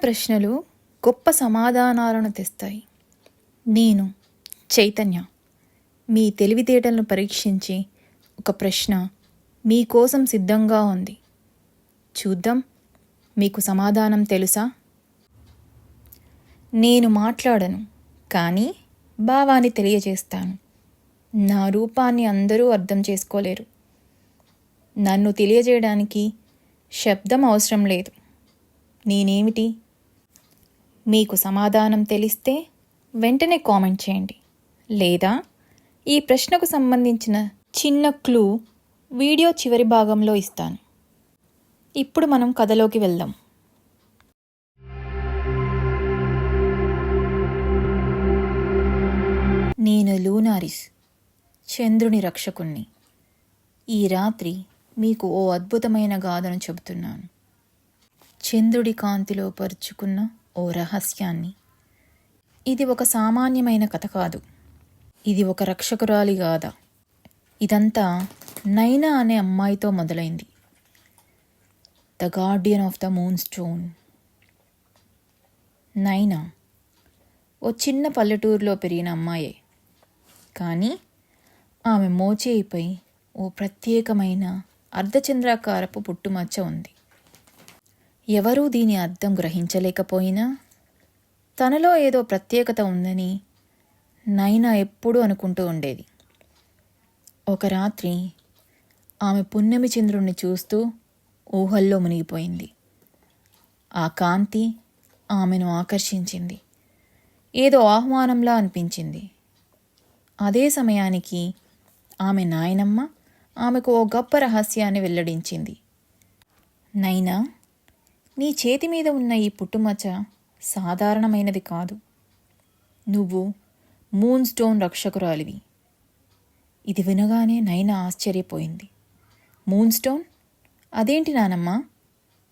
ప్రశ్నలు గొప్ప సమాధానాలను తెస్తాయి. నేను చైతన్య మీ తెలివితేటలను పరీక్షించి ఒక ప్రశ్న మీకోసం సిద్ధంగా ఉంది. చూద్దాం, మీకు సమాధానం తెలుసా? నేను మాట్లాడను, కానీ భావాన్ని తెలియజేస్తాను. నా రూపాన్ని అందరూ అర్థం చేసుకోలేరు. నన్ను తెలియజేయడానికి శబ్దం అవసరం లేదు. నేనేమిటి? మీకు సమాధానం తెలిస్తే వెంటనే కామెంట్ చేయండి, లేదా ఈ ప్రశ్నకు సంబంధించిన చిన్న క్లూ వీడియో చివరి భాగంలో ఇస్తాను. ఇప్పుడు మనం కథలోకి వెళ్దాం. నేను లూనారిస్, చంద్రుని రక్షకుణ్ణి. ఈ రాత్రి మీకు ఓ అద్భుతమైన గాథను చెబుతున్నాను. చంద్రుడి కాంతిలో పరుచుకున్న ఓ రహస్యాన్ని. ఇది ఒక సామాన్యమైన కథ కాదు. ఇది ఒక రక్షకురాలి గాథ. ఇదంతా నైనా అనే అమ్మాయితో మొదలైంది. The Guardian of the moon stone. నైనా ఓ చిన్న పల్లెటూరులో పెరిగిన అమ్మాయే. కానీ ఆమె మోచేయిపై ఓ ప్రత్యేకమైన అర్ధచంద్రాకారపు పుట్టుమచ్చ ఉంది. ఎవరూ దీని అర్థం గ్రహించలేకపోయినా తనలో ఏదో ప్రత్యేకత ఉందని నైనా ఎప్పుడూ అనుకుంటూ ఉండేది. ఒక రాత్రి ఆమె పున్నమి చంద్రుణ్ణి చూస్తూ ఊహల్లో మునిగిపోయింది. ఆ కాంతి ఆమెను ఆకర్షించింది. ఏదో ఆహ్వానంలా అనిపించింది. అదే సమయానికి ఆమె నాయనమ్మ ఆమెకు ఓ గొప్ప రహస్యాన్ని వెల్లడించింది. నైనా, నీ చేతి మీద ఉన్న ఈ పుట్టుమచ్చ సాధారణమైనది కాదు. నువ్వు మూన్ స్టోన్ రక్షకురాలివి. ఇది వినగానే నైనా ఆశ్చర్యపోయింది. Moon stone? అదేంటి నానమ్మ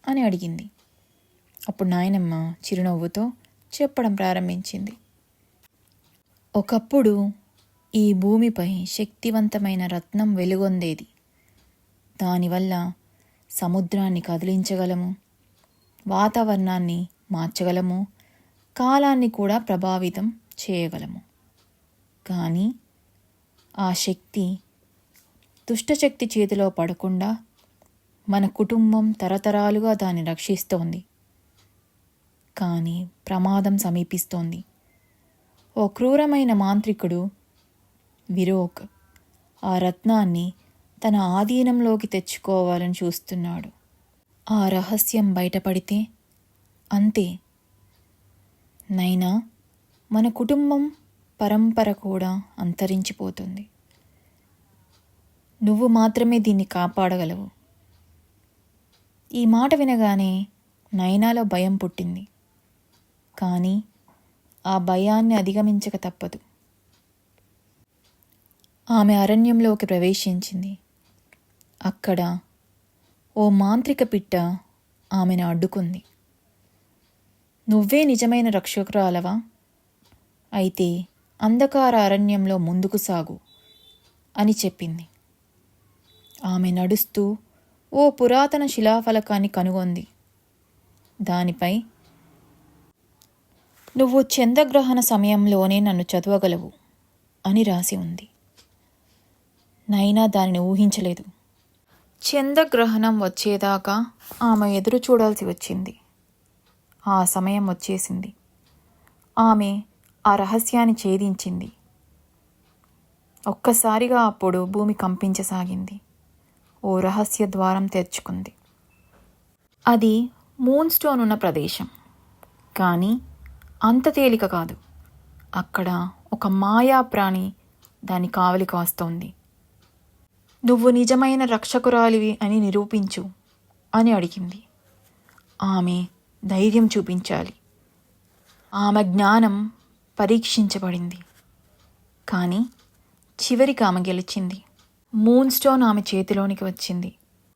అని అడిగింది. అప్పుడు నాయనమ్మ చిరునవ్వుతో చెప్పడం ప్రారంభించింది. ఒకప్పుడు ఈ భూమిపై శక్తివంతమైన రత్నం వెలుగొందేది. దానివల్ల సముద్రాన్ని కదిలించగలము, వాతావరణాన్ని మార్చగలము, కాలాన్ని కూడా ప్రభావితం చేయగలము. కానీ ఆ శక్తి దుష్టశక్తి చేతిలో పడకుండా మన కుటుంబం తరతరాలుగా దాన్ని రక్షిస్తోంది. కానీ ప్రమాదం సమీపిస్తోంది. ఓ క్రూరమైన మాంత్రికుడు విరోక్ ఆ రత్నాన్ని తన ఆధీనంలోకి తెచ్చుకోవాలని చూస్తున్నాడు. ఆ రహస్యం బయటపడితే అంతే. నైనా, మన కుటుంబం పరంపర కూడా అంతరించిపోతుంది. నువ్వు మాత్రమే దీన్ని కాపాడగలవు. ఈ మాట వినగానే నైనాలో భయం పుట్టింది. కానీ ఆ భయాన్ని అధిగమించక తప్పదు. ఆమె అరణ్యంలోకి ప్రవేశించింది. అక్కడ ఓ మాంత్రిక పిట్ట ఆమెను అడ్డుకుంది. నువ్వే నిజమైన రక్షకురాలవా? అయితే అంధకార అరణ్యంలో ముందుకు సాగు అని చెప్పింది. ఆమె నడుస్తూ ఓ పురాతన శిలాఫలకాన్ని కనుగొంది. దానిపై, నువ్వు చంద్రగ్రహణ సమయంలోనే నన్ను చదవగలవు అని రాసి ఉంది. నైనా దానిని ఊహించలేదు. చంద్రగ్రహణం వచ్చేదాకా ఆమె ఎదురు చూడాల్సి వచ్చింది. ఆ సమయం వచ్చేసింది. ఆమె ఆ రహస్యాన్ని ఛేదించింది. ఒక్కసారిగా అప్పుడు భూమి కంపించసాగింది. ఓ రహస్య ద్వారం తెరుచుకుంది. అది మూన్ స్టోన్ ఉన్న ప్రదేశం. కానీ అంత తేలిక కాదు. అక్కడ ఒక మాయా ప్రాణి దాని కావలి కాస్తోంది. నువ్వు నిజమైన రక్షకురాలివి అని నిరూపించు అని అడిగింది. ఆమె ధైర్యం చూపించాలి. ఆమె జ్ఞానం పరీక్షించబడింది. కానీ చివరికి ఆమె గెలిచింది. మూన్ స్టోన్ ఆమె చేతిలోనికి వచ్చింది.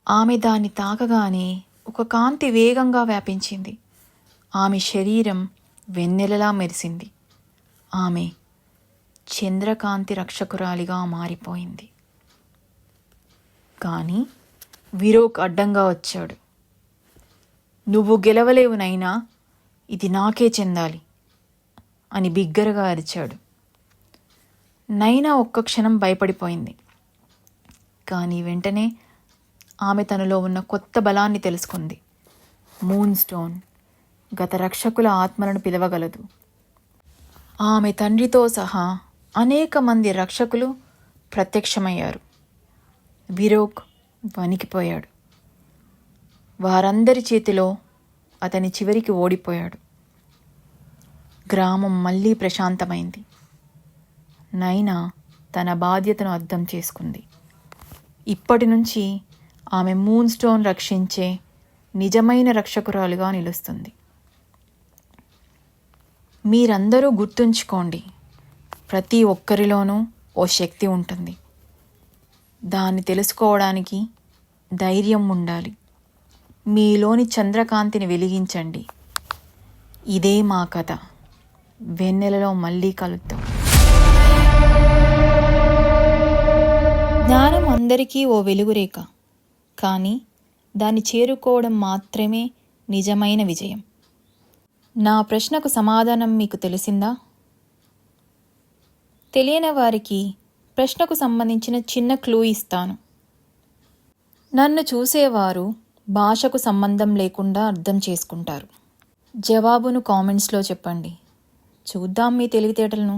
ఆమె దాన్ని తాకగానే ఒక కాంతి వేగంగా వ్యాపించింది. ఆమె శరీరం వెన్నెలలా మెరిసింది. ఆమె చంద్రకాంతి రక్షకురాలిగా మారిపోయింది. కానీ విరోక్ అడ్డంగా వచ్చాడు. నువ్వు గెలవలేవు నైనా, ఇది నాకే చెందాలి అని బిగ్గరగా అరిచాడు. నైనా ఒక్క క్షణం భయపడిపోయింది. కానీ వెంటనే ఆమె తనలో ఉన్న కొత్త బలాన్ని తెలుసుకుంది. మూన్ స్టోన్ గత రక్షకుల ఆత్మలను పిలవగలదు. ఆమె తండ్రితో సహా అనేక మంది రక్షకులు ప్రత్యక్షమయ్యారు. విరోక్ వణికిపోయాడు. వారందరి చేతిలో అతని చివరికి ఓడిపోయాడు. గ్రామం మళ్ళీ ప్రశాంతమైంది. నైనా తన బాధ్యతను అర్థం చేసుకుంది. ఇప్పటి నుంచి ఆమె మూన్ స్టోన్ రక్షించే నిజమైన రక్షకురాలుగా నిలుస్తుంది. మీరందరూ గుర్తుంచుకోండి, ప్రతి ఒక్కరిలోనూ ఓ శక్తి ఉంటుంది. దాన్ని తెలుసుకోవడానికి ధైర్యం ఉండాలి. మీలోని చంద్రకాంతిని వెలిగించండి. ఇదే మా కథ. వెన్నెలలో మళ్ళీ కలుద్దాం. జ్ఞానం అందరికీ ఓ వెలుగురేఖ, కానీ దాన్ని చేరుకోవడం మాత్రమే నిజమైన విజయం. నా ప్రశ్నకు సమాధానం మీకు తెలిసిందా? తెలియని వారికి ప్రశ్నకు సంబంధించిన చిన్న క్లూ ఇస్తాను. నన్ను చూసేవారు భాషకు సంబంధం లేకుండా అర్థం చేసుకుంటారు. జవాబును కామెంట్స్లో చెప్పండి. చూద్దాం మీ తెలివితేటలను.